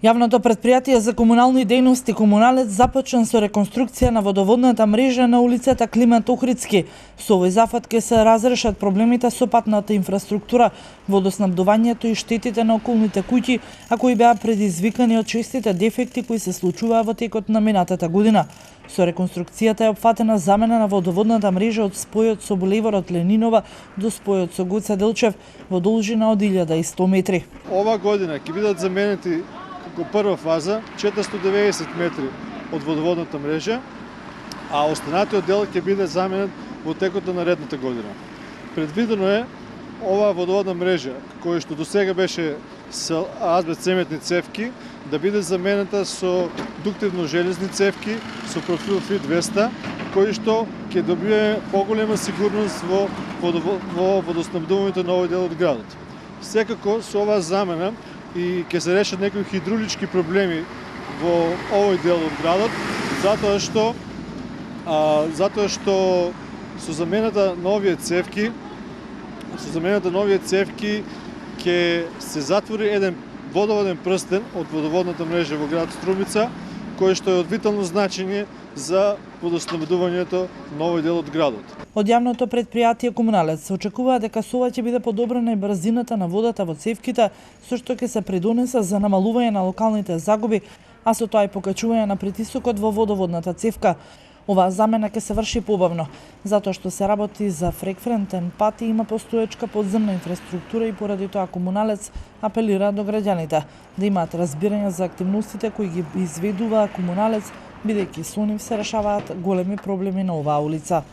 Јавното претпријатие за комунални дејности Комуналец започна со реконструкција на водоводната мрежа на улицата Климент Охридски. Со овој зафат ќе се разрешат проблемите со патната инфраструктура, водоснабдувањето и штетите на околните куќи, а кои беа предизвикани од честите дефекти кои се случуваа во текот на минатата година. Со реконструкцијата е опфатена замена на водоводната мрежа од спојот со булеварот Ленинова до спојот со Гоце Делчев во должина од 1100 метри. Ова година ќе бидат заменети како прва фаза 490 метри од водоводната мрежа, а останатиот дел ќе биде заменет во текот на наредната година. Предвидено е оваа водоводна мрежа, која што досега беше со азбест-цементни цевки, да биде заменета со дуктивно железни цевки со профил Фри 200, кои што ќе добие поголема сигурност во водоснабдувањето на овој дел од градот. Секако со оваа замена и ќе се решат некои хидрулички проблеми во овој дел од градот, затоа што со замената на овие цевки ќе се затвори еден водоводен прстен од водоводната мрежа во град Струмица, кој што е од витално значење за водоснабдувањето на овој дел од градот. Од јавното претпријатие Комуналец се очекува дека со ова ќе биде подобрена и брзината на водата во цевките, со што ќе се придонесе за намалување на локалните загуби, а со тоа и покачување на притисокот во водоводната цевка. Оваа замена ќе се врши побавно, затоа што се работи за фреквентен пат и има постоечка подземна инфраструктура и поради тоа Комуналец апелира до граѓаните да имаат разбирање за активностите кои ги изведува Комуналец, бидејќи со нив се решаваат големи проблеми на оваа улица.